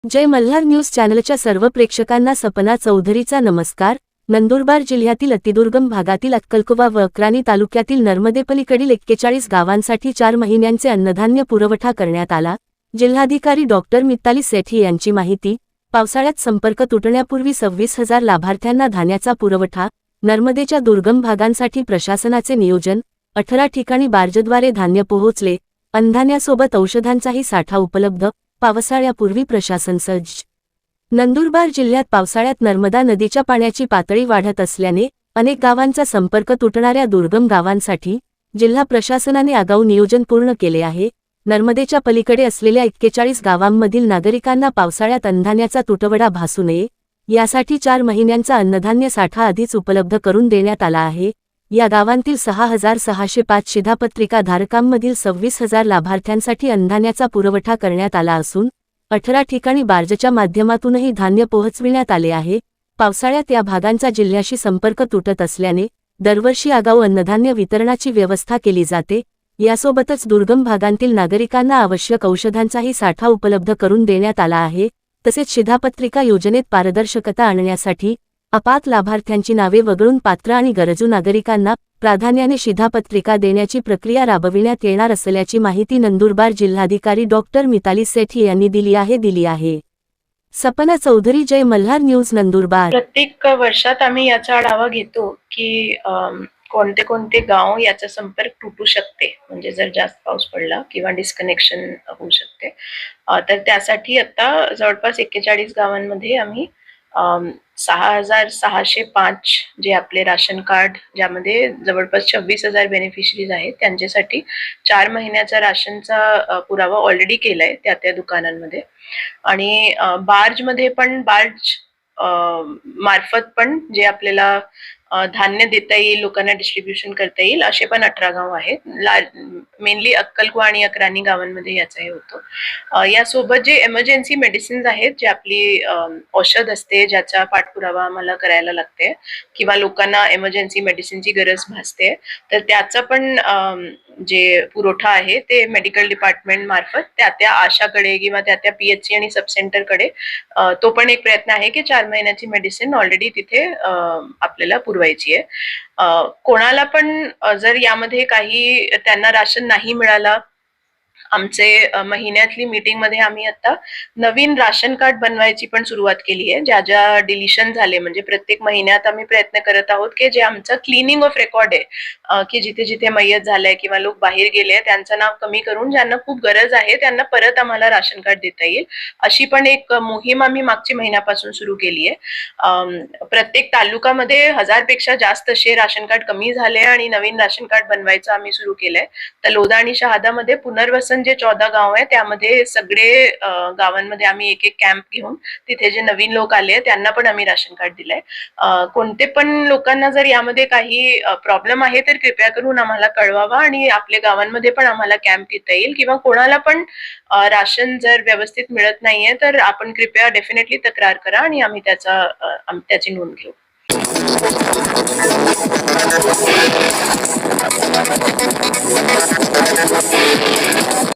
जय Malhar news चॅनलच्या सर्व प्रेक्षकांना सपना चौधरीचा नमस्कार। नंदुरबार जिल्ह्यातील अतिदुर्गम भागातील अक्कलकुवा व अक्राणी तालुक्यातील नर्मदेपलीकडील 41 गावांसाठी 4 महिन्यांचे अन्नधान्य पुरवठा करण्यात आला। जिल्हाधिकारी डॉक्टर मिताली सेठी यांची माहिती। पावसाळ्यात संपर्क तुटण्यापूर्वी 26,000 लाभार्थ्यांना धान्याचा पुरवठा। नर्मदेच्या दुर्गम भागांसाठी प्रशासनाचे नियोजन। 18 ठिकाणी बार्जद्वारे धान्य पोहोचले। अन्नधान्यासोबत औषधांचाही साठा उपलब्ध। पावसाळ्यापूर्वी प्रशासन सज्ज। नंदुरबार जिल्ह्यात पावसाळ्यात नर्मदा नदीच्या पाण्याची पातळी वाढत असल्याने अनेक गावांचा संपर्क तुटणाऱ्या दुर्गम गावांसाठी जिल्हा प्रशासनाने आगाऊ नियोजन पूर्ण केले आहे। नर्मदेच्या पलीकडे असलेल्या 41 गावांमधील नागरिकांना पावसाळ्यात अन्नधान्याचा तुटवडा भासू नये यासाठी 4 महिन्यांचा अन्नधान्य साठा आधीच उपलब्ध करून देण्यात आला आहे। या गावांतील 6,605 शिधापत्रिका धारकांमधील 26,000 लाभार्थ्यांसाठी अन्नधान्याचा पुरवठा करण्यात आला असून 18 ठिकाणी बार्जच्या माध्यमातूनही धान्य पोहोचविण्यात आले आहे। पावसाळ्यात या भागांचा जिल्ह्याशी संपर्क तुटत असल्याने दरवर्षी आगाऊ अन्नधान्य वितरणाची व्यवस्था केली जाते। यासोबतच दुर्गम भागांतील नागरिकांना आवश्यक औषधांचाही साठा उपलब्ध करून देण्यात आला आहे। तसेच शिधापत्रिका योजनेत पारदर्शकता आणण्यासाठी अपात्र लाभार्थ्यांची नावे वगळून पात्र आणि गरजू नागरिकांना प्राधान्याने शिधापत्रिका देण्याची प्रक्रिया राबविण्यात येणार असल्याची माहिती नंदुरबार जिल्हाधिकारी डॉक्टर मिताली सेठी यांनी दिली आहे। सपना चौधरी, जय मल्हार न्यूज, नंदुरबार। प्रत्येक वर्षात आम्ही याचा आढावा घेतो की कोणते कोणते गाव याचा संपर्क तुटू शकते, म्हणजे जर जास्त पाऊस पडला किंवा डिस्कनेक्शन होऊ शकते। तर त्यासाठी आता जवळपास 41 गावांमध्ये आम्ही 6,605 जे आपले राशन कार्ड, ज्यामध्ये जवळपास 26,000 बेनिफिशरीज आहेत, त्यांच्यासाठी 4 महिन्याचा राशनचा पुरावा ऑलरेडी केलाय त्या दुकानांमध्ये। आणि बार्जमध्ये पण बार्ज मार्फत पण जे आपल्याला धान्य देता येईल, लोकांना डिस्ट्रीब्युशन करता येईल, असे पण 18 गाव आहेत। मेनली अक्कलकुवा आणि अक्राणी गावांमध्ये याचा हे होतो। यासोबत जे इमर्जन्सी मेडिसिन्स आहेत, जे आपली औषध असते, ज्याचा पाठपुरावा आम्हाला करायला लागते किंवा लोकांना इमर्जन्सी मेडिसिनची गरज भासते, तर त्याचा पण जे पुरवठा आहे ते मेडिकल डिपार्टमेंट मार्फत त्या आशाकडे किंवा त्या PHC आणि सब सेंटरकडे तो पण एक प्रयत्न आहे की 4 महिन्याची मेडिसिन ऑलरेडी तिथे आपल्याला पुरवायची आहे। कोणाला पण जर यामध्ये काही त्यांना राशन नाही मिळाला, आमचे महिन्यातली मीटिंग मध्ये आम्ही आता नवीन राशन कार्ड बनवायची पण सुरुवात केली आहे। ज्या डिलिशन झाले, म्हणजे प्रत्येक महिन्यात आम्ही प्रयत्न करत आहोत की जे आमचं क्लिनिंग ऑफ रेकॉर्ड आहे, की जिथे जिथे मयत झालंय किंवा लोक बाहेर गेले त्यांचं नाव कमी करून ज्यांना खूप गरज आहे त्यांना परत आम्हाला राशन कार्ड देता येईल, अशी पण एक मोहीम आम्ही मागच्या महिन्यापासून सुरू केली आहे। प्रत्येक तालुक्यामध्ये 1000 पेक्षा जास्त असे राशन कार्ड कमी झाले आणि नवीन राशन कार्ड बनवायचं आम्ही सुरू केलंय। तर लोधा आणि शहादामध्ये पुनर्वसन जे 14 गाव आहे, त्यामध्ये सगळे गावांमध्ये आम्ही एक कॅम्प घेऊन तिथे जे नवीन लोक आले त्यांना पण आम्ही राशन कार्ड दिलंय। कोणते पण लोकांना जर यामध्ये काही प्रॉब्लेम आहे तर कृपया करून आम्हाला कळवावा आणि आपल्या गावांमध्ये पण आम्हाला कॅम्प घेता येईल, किंवा कोणाला पण राशन जर व्यवस्थित मिळत नाहीये तर आपण कृपया डेफिनेटली तक्रार करा आणि आम्ही त्याची नोंद घेऊ।